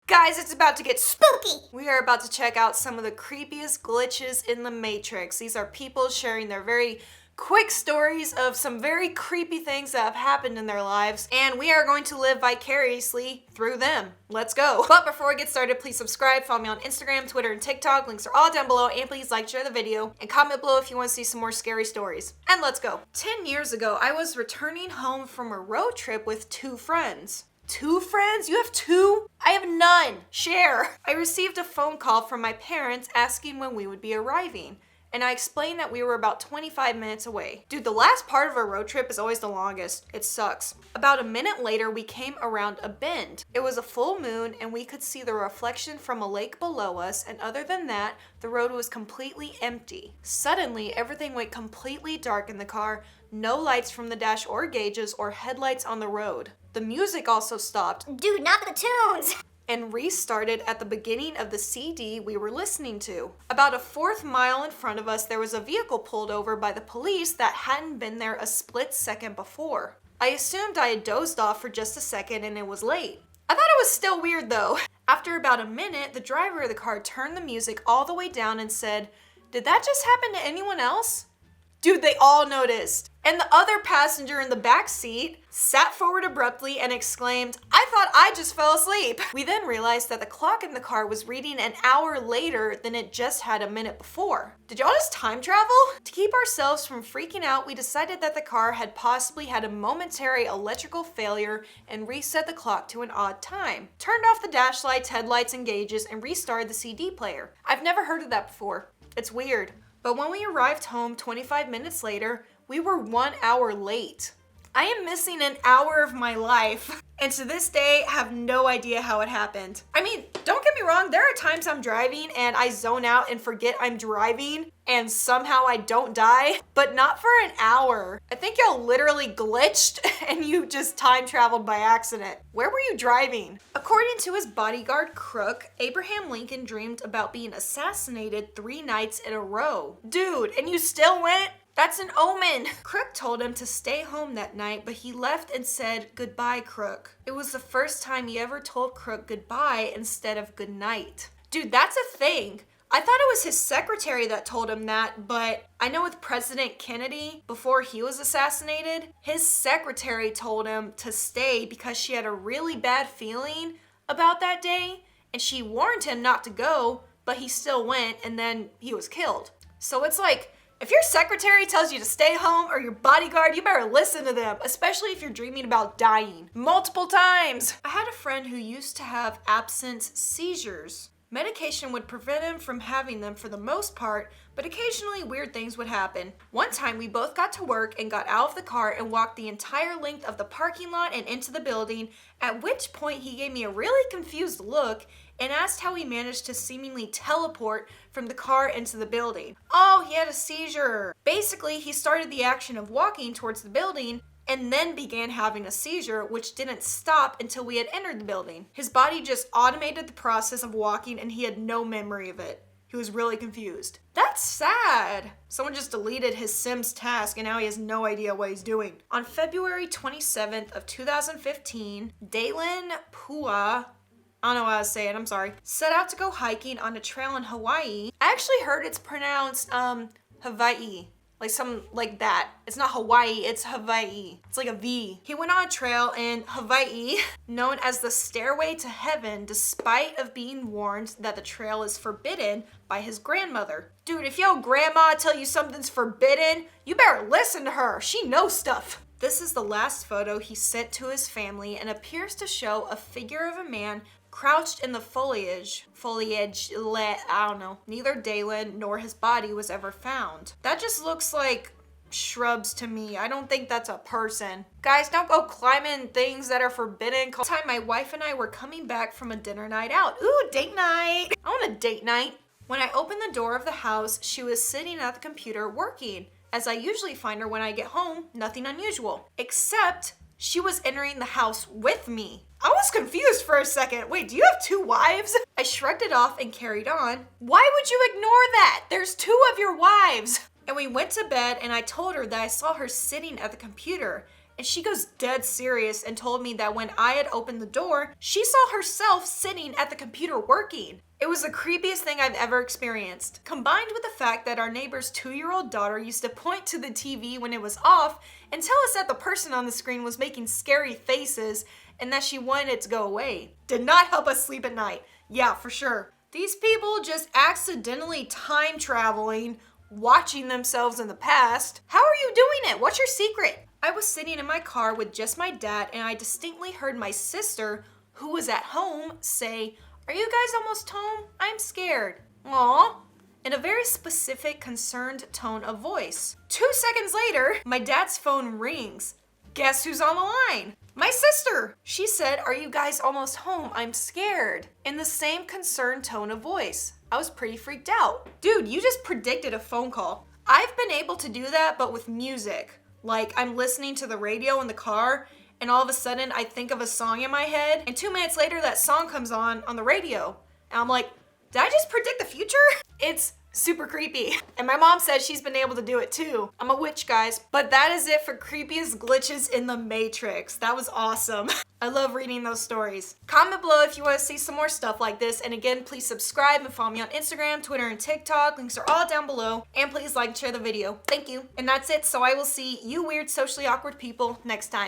Guys, it's about to get spooky! We are about to check out some of the creepiest glitches in the Matrix. These are people sharing their very quick stories of some very creepy things that have happened in their lives, and we are going to live vicariously through them. Let's go. But before we get started, please subscribe, follow me on Instagram, Twitter, and TikTok. Links are all down below, and please like, share the video, and comment below if you want to see some more scary stories. And let's go. 10 years ago, I was returning home from a road trip with 2 friends. 2 friends? You have 2? I have none. Share. I received a phone call from my parents asking when we would be arriving, and I explained that we were about 25 minutes away. Dude, the last part of a road trip is always the longest. It sucks. About a minute later, we came around a bend. It was a full moon, and we could see the reflection from a lake below us, and other than that, the road was completely empty. Suddenly, everything went completely dark in the car. No lights from the dash or gauges or headlights on the road. The music also stopped. Dude, not the tunes! And restarted at the beginning of the CD we were listening to. About a 4th mile in front of us, there was a vehicle pulled over by the police that hadn't been there a split second before. I assumed I had dozed off for just a second and it was late. I thought it was still weird though. After about a minute, the driver of the car turned the music all the way down and said, "Did that just happen to anyone else?" Dude, they all noticed. And the other passenger in the back seat sat forward abruptly and exclaimed, "I thought I just fell asleep." We then realized that the clock in the car was reading an hour later than it just had a minute before. Did y'all just time travel? To keep ourselves from freaking out, we decided that the car had possibly had a momentary electrical failure and reset the clock to an odd time. Turned off the dash lights, headlights, and gauges and restarted the CD player. I've never heard of that before. It's weird. But when we arrived home 25 minutes later, we were 1 hour late. I am missing an hour of my life, and to this day, have no idea how it happened. I mean, don't get me wrong, there are times I'm driving and I zone out and forget I'm driving, and somehow I don't die, but not for an hour. I think y'all literally glitched and you just time traveled by accident. Where were you driving? According to his bodyguard, Crook, Abraham Lincoln dreamed about being assassinated 3 nights in a row. Dude, and you still went? That's an omen. Crook told him to stay home that night, but he left and said, "Goodbye, Crook." It was the first time he ever told Crook goodbye instead of goodnight. Dude, that's a thing. I thought it was his secretary that told him that, but I know with President Kennedy, before he was assassinated, his secretary told him to stay because she had a really bad feeling about that day, and she warned him not to go, but he still went, and then he was killed. So it's like, if your secretary tells you to stay home or your bodyguard, you better listen to them, especially if you're dreaming about dying multiple times. I had a friend who used to have absence seizures. Medication would prevent him from having them for the most part, but occasionally weird things would happen. One time we both got to work and got out of the car and walked the entire length of the parking lot and into the building, at which point he gave me a really confused look and asked how he managed to seemingly teleport from the car into the building. Oh, he had a seizure. Basically, he started the action of walking towards the building and then began having a seizure, which didn't stop until we had entered the building. His body just automated the process of walking and he had no memory of it. He was really confused. That's sad. Someone just deleted his Sims task and now he has no idea what he's doing. On February 27th of 2015, Dalen Pua, I don't know how to say it, I'm sorry, set out to go hiking on a trail in Hawaii. I actually heard it's pronounced Hawaii. Like something like that. It's not Hawaii, it's Hawaii. It's like a V. He went on a trail in Hawaii known as the Stairway to Heaven, despite of being warned that the trail is forbidden by his grandmother. Dude, if your grandma tell you something's forbidden, you better listen to her. She knows stuff. This is the last photo he sent to his family and appears to show a figure of a man crouched in the foliage, I don't know. Neither Dalen nor his body was ever found. That just looks like shrubs to me. I don't think that's a person. Guys, don't go climbing things that are forbidden. One time my wife and I were coming back from a dinner night out. Ooh, date night. I want a date night. When I opened the door of the house, she was sitting at the computer working. As I usually find her when I get home, nothing unusual. Except she was entering the house with me. I was confused for a second. Wait, do you have 2 wives? I shrugged it off and carried on. Why would you ignore that? There's 2 of your wives. And we went to bed and I told her that I saw her sitting at the computer And she goes dead serious and told me that when I had opened the door, she saw herself sitting at the computer working. It was the creepiest thing I've ever experienced, combined with the fact that our neighbor's 2-year-old daughter used to point to the TV when it was off and tell us that the person on the screen was making scary faces and that she wanted it to go away. Did not help us sleep at night. Yeah, for sure. These people just accidentally time traveling, watching themselves in the past. How are you doing it? What's your secret? I was sitting in my car with just my dad and I distinctly heard my sister, who was at home, say, "Are you guys almost home? I'm scared." Aww. In a very specific, concerned tone of voice. 2 seconds later, my dad's phone rings. Guess who's on the line? My sister. She said, "Are you guys almost home? I'm scared." In the same concerned tone of voice. I was pretty freaked out. Dude, you just predicted a phone call. I've been able to do that, but with music. Like, I'm listening to the radio in the car, and all of a sudden I think of a song in my head, and 2 minutes later that song comes on the radio. And I'm like, did I just predict the future? It's super creepy. And my mom says she's been able to do it too. I'm a witch, guys. But that is it for creepiest glitches in the Matrix. That was awesome. I love reading those stories. Comment below if you want to see some more stuff like this. And again, please subscribe and follow me on Instagram, Twitter, and TikTok. Links are all down below. And please like and share the video. Thank you. And that's it. So I will see you weird, socially awkward people next time.